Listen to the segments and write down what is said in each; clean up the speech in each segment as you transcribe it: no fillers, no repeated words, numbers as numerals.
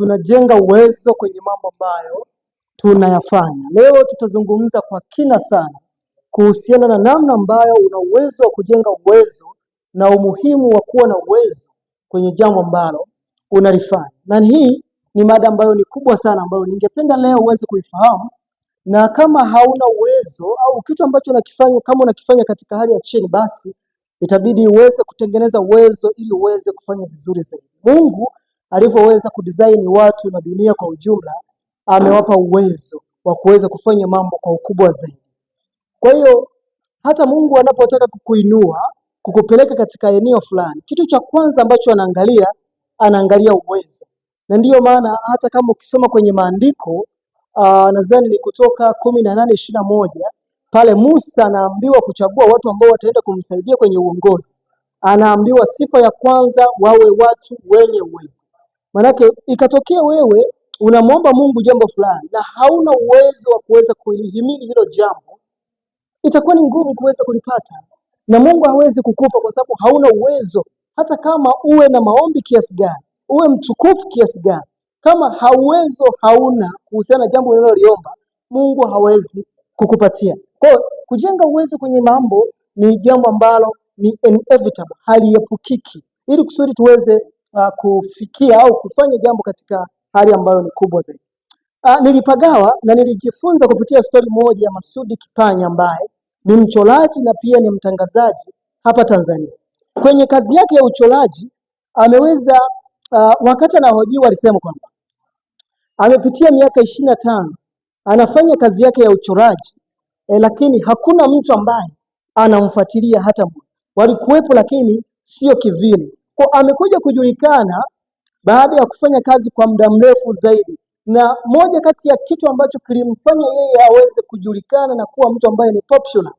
tunajenga uwezo kwenye mambo ambayo tunayafanya. Leo tutazungumza kwa kina sana kuhusiana na namna ambayo una uwezo wa kujenga uwezo na umuhimu wa kuwa na uwezo kwenye jambo ambalo unalifanya. Na hii ni mada ambayo ni kubwa sana, ambayo ningependa leo uweze kuifahamu, na kama hauna uwezo au kitu ambacho unakifanya, kama unakifanya katika hali ya chini, basi itabidi uweze kutengeneza uwezo ili uweze kufanya vizuri zaidi. Mungu alivyoweza kudesign watu na dunia kwa ujumla, amewapa uwezo wa kuweza kufanya mambo kwa ukubwa zaidi. Kwa hiyo hata Mungu anapotaka kukuinua, kukupeleka katika eneo fulani, kitu cha kwanza ambacho anaangalia uwezo. Na ndiyo maana hata kama ukisoma kwenye maandiko, nadhani ni Kutoka 18:21, pale Musa anaambiwa kuchagua watu ambao wataenda kumsaidia kwenye uongozi. Anaambiwa sifa ya kwanza, wawe watu wenye uwezo. Manake ikatokea wewe unamwomba Mungu jambo fulani na hauna uwezo wa kuweza kulihimili hilo jambo, itakuwa ni ngumu kuweza kulipata, na Mungu hawezi kukupa kwa sababu hauna uwezo. Hata kama uwe na maombi kiasi gani, uwe mtukufu kiasi gani, kama hauna kuhusiana na jambo unaloliomba, Mungu hawezi kukupatia. Kwa kujenga uwezo kwenye mambo ni jambo ambalo ni inevitable, haliepukiki, ili kusudi tuweze kufikia au kufanya jambo katika hali ambayo ni kubwa zaidi. Nilipagawa na nilijifunza kupitia story moja ya Masudi Kipanya, ambaye ni mchoraji na pia ni mtangazaji hapa Tanzania. Kwenye kazi yake ya uchoraji ameweza wakati anahojiwa alisema kwamba amepitia miaka 25 anafanya kazi yake ya uchoraji, lakini hakuna mtu ambaye anamfuatilia hata mmoja. Walikuwepo lakini sio kivile. Kwa amekuja kujulikana baada ya kufanya kazi kwa muda mrefu zaidi, na moja kati ya kitu ambacho kilimfanya yeye aweze kujulikana na kuwa mtu ambaye ni popular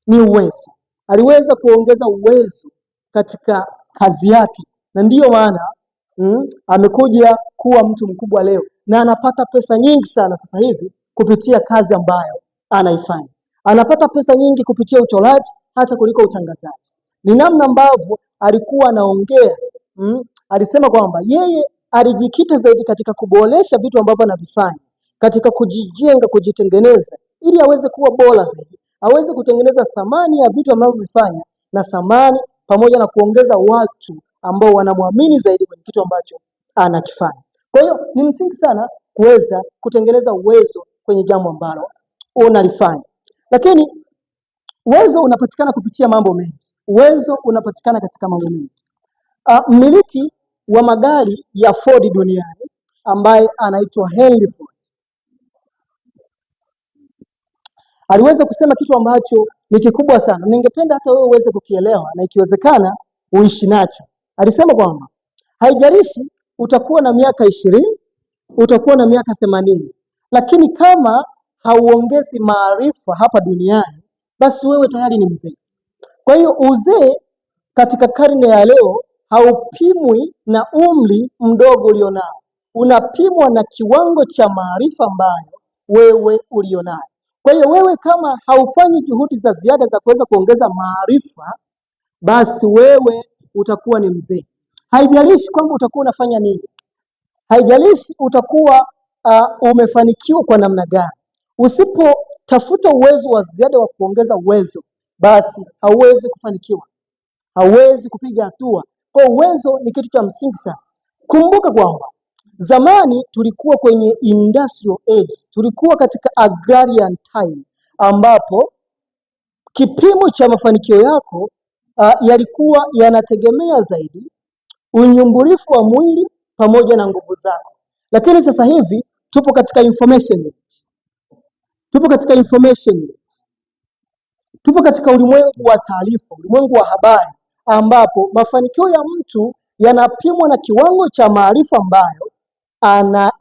ni uwezo. Aliweza kuongeza uwezo katika kazi yake, na ndiyo maana amekuja kuwa mtu mkubwa leo, na anapata pesa nyingi sana sasa hivi kupitia kazi ambayo anaifanya. Anapata pesa nyingi kupitia uchoraji hata kuliko utangazaji. Ni namna ambavyo alikuwa anaongea. Alisema kwamba yeye alijikita zaidi katika kuboresha vitu ambavyo anavifanya, katika kujijenga, kujitengeneza, ili aweze kuwa bora zaidi, aweze kutengeneza thamani ya vitu anavyofanya, na thamani pamoja na kuongeza watu ambao wanamwamini zaidi kwenye kitu ambacho anakifanya. Kwa hiyo ni msingi sana kuweza kutengeneza uwezo kwenye jambo ambalo unalifanya. Lakini uwezo unapatikana kupitia mambo mengi. Uwezo unapatikana katika mambo mengi. Mmiliki wa magari ya Ford duniani ambaye anaitwa Henry Ford aliweza kusema kitu ambacho ni kikubwa sana. Ningependa hata wewe uweze kukielewa na ikiwezekana uishi nacho. Alisema kwamba haijalishi utakuwa na miaka 20, utakuwa na miaka 80, lakini kama hauongezi maarifa hapa duniani, basi wewe tayari ni mzee. Kwa hiyo uzee katika karne ya leo haupimwi na umri mdogo ulionao, unapimwa na kiwango cha maarifa ambayo wewe ulionayo. Kwa hiyo wewe kama haufanyi juhudi za ziada za kuweza kuongeza maarifa, basi wewe utakuwa ni mzee. Haijalishi kwamba utakuwa unafanya nini, haijalishi utakuwa umefanikiwa kwa namna gani, usipotafuta uwezo wa ziada wa kuongeza uwezo, basi hauwezi kufanikiwa, hauwezi kupiga hatua. Kwa uwezo ni kitu cha msingi sana. Kumbuka kwamba zamani tulikuwa kwenye industrial age, tulikuwa katika agrarian time, ambapo kipimo cha mafanikio yako yalikuwa yanategemea zaidi unyumbulifu wa mwili pamoja na nguvu zako. Lakini sasa hivi tupo katika information age. Tupo katika ulimwengu wa taarifa, ulimwengu wa habari, ambapo mafanikio ya mtu yanapimwa na kiwango cha maarifa ambayo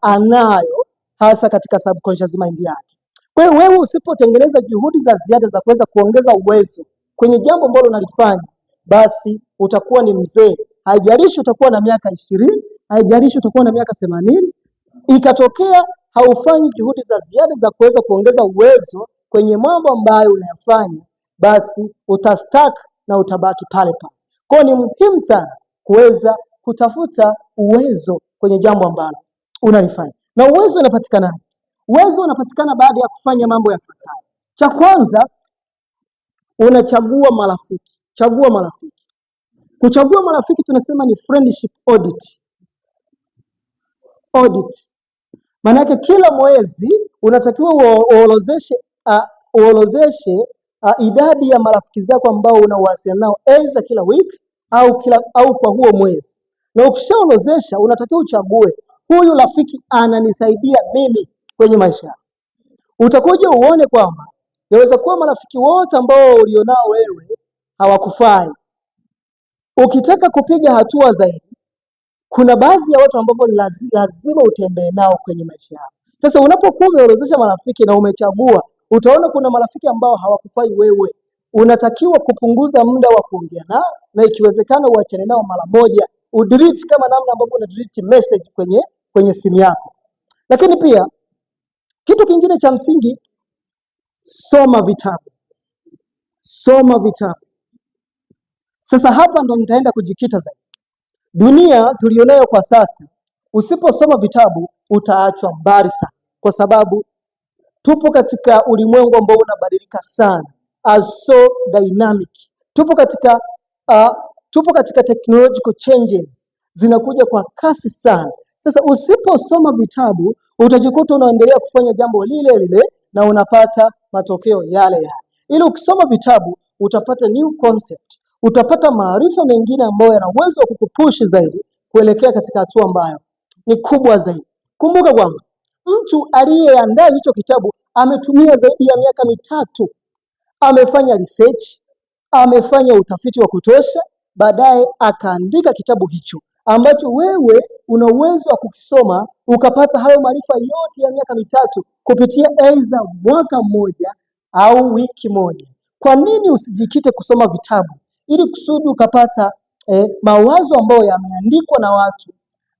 anayo hasa katika subconscious mind yake. Kwa hiyo wewe usipotengeneza juhudi za ziada za kuweza kuongeza uwezo kwenye jambo ambalo unalifanya, basi utakuwa ni mzee. Haijalishi utakuwa na miaka 20, haijalishi utakuwa na miaka 80, ikatokea haufanyi juhudi za ziada za kuweza kuongeza uwezo kwenye mambo ambayo unayafanya, basi utastuck na utabaki pale pale. Kwa ni muhimu sana kuweza kutafuta uwezo kwenye jambo ambalo unalifanya. Na uwezo unapatikanaje? Uwezo unapatikana baada ya kufanya mambo yafuatayo. Cha kwanza, unachagua marafiki. Chagua marafiki. Kuchagua marafiki tunasema ni friendship audit. Maana yake kila mwezi unatakiwa uorozeshe idadi ya marafiki zako ambao unawasiliana nao aidha kila wiki au kwa huo mwezi. Na ukishaorozesha unatakiwa uchague huyu rafiki ananisaidia nini kwenye maisha. Utakuja uone kwamba yaweza kuwa marafiki wote ambao ulionao wewe hawakufai. Ukitaka kupiga hatua zaidi, kuna baadhi ya watu ambao lazima utembee nao kwenye maisha yako. Sasa unapokuwa umeorozesha marafiki na umechagua, utaona kuna marafiki ambao hawakufai wewe. Unatakiwa kupunguza muda wa kuongea nao, na ikiwezekana uachane nao mara moja. Udelete kama namna ambavyo una delete message kwenye simu yako. Lakini pia kitu kingine cha msingi, soma vitabu. Sasa hapa ndo nitaenda kujikita zaidi. Dunia tulionayo kwa sasa, usiposoma vitabu utaachwa mbali sana, kwa sababu tupo katika ulimwengu ambao unabadilika sana, so dynamic. Tupo katika technological changes, zinakuja kwa kasi sana. Sasa usiposoma vitabu utajikuta unaendelea kufanya jambo lile lile na unapata matokeo yale yale. Ili ukisoma vitabu utapata new concept, utapata maarifa mengine ambayo yana uwezo wa kukupush zaidi kuelekea katika hatua ambayo ni kubwa zaidi. Kumbuka kwamba mtu aliyeandaa hicho kitabu ametumia zaidi ya miaka 3, amefanya research, amefanya utafiti wa kutosha, baadaye akaandika kitabu hicho ambacho wewe una uwezo wa kukisoma ukapata hayo maarifa yote ya miaka 3 kupitia aidha mwaka mmoja au wiki moja. Kwa nini usijikite kusoma vitabu ili kusudi ukapata mawazo ambayo yameandikwa na watu,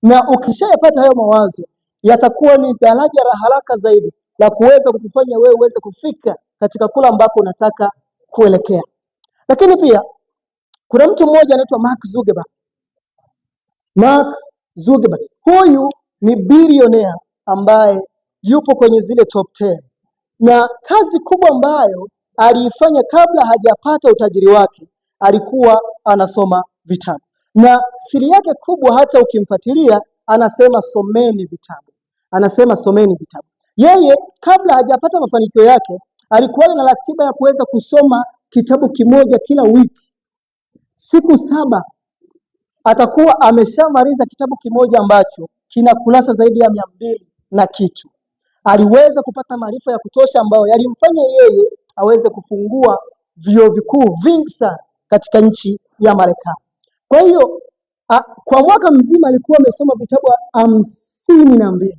na ukishayapata hayo mawazo yatakuwa ni daraja la haraka zaidi la kuweza kukufanya wewe uweze kufika katika kula ambako unataka kuelekea. Lakini pia kuna mtu mmoja anaitwa Mark Zuckerberg. Huyu ni bilionea ambaye yupo kwenye zile top 10, na kazi kubwa ambayo aliifanya kabla hajapata utajiri wake alikuwa anasoma vitabu. Na siri yake kubwa, hata ukimfuatilia, anasema someni vitabu. Yeye kabla hajapata mafanikio yake alikuwa na ratiba ya kuweza kusoma kitabu kimoja kila wiki. Siku 7 atakuwa ameshamaliza kitabu kimoja ambacho kina kurasa zaidi ya 200 na kitu. Aliweza kupata maarifa ya kutosha ambayo yalimfanya yeye aweze kufungua vyuo vikuu vingi sana katika nchi ya Marekani. Kwa hiyo kwa mwaka mzima alikuwa amesoma vitabu 52.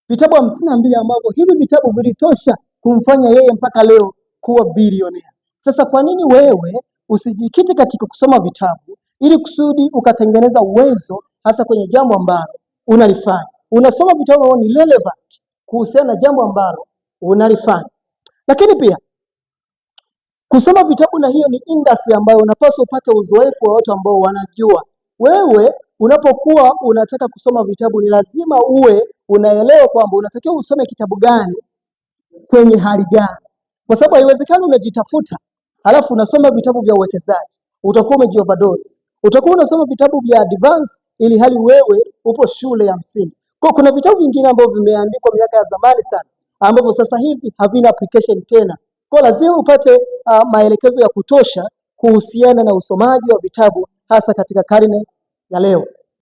Vitabu 52 ambavyo hivi vitabu vilitosha kumfanya yeye mpaka leo kuwa bilionea. Sasa kwa nini wewe usijikite katika kusoma vitabu ili kusudi ukatengeneza uwezo hasa kwenye jambo ambalo unalifanya? Unasoma vitabu ambavyo ni relevant kuhusiana na jambo ambalo unalifanya. Lakini pia kusoma vitabu, na hiyo ni industry ambayo unapaswa upate uzoefu wa watu ambao wanajua. Wewe unapokuwa unataka kusoma vitabu ni lazima uwe unaelewa kwamba unatakiwa usome kitabu gani kwenye hali gani, kwa sababu haiwezekani unajitafuta halafu unasoma vitabu vya uwekezaji, utakuwa umejioverdose. Utakuwa unasoma vitabu vya advance ili hali wewe upo shule ya msingi. Kwa kuna vitabu vingine ambavyo vimeandikwa miaka ya zamani sana ambavyo sasa hivi havina application tena. Kwa lazima upate maelekezo ya kutosha kuhusiana na usomaji wa vitabu hasa katika karne ya leo.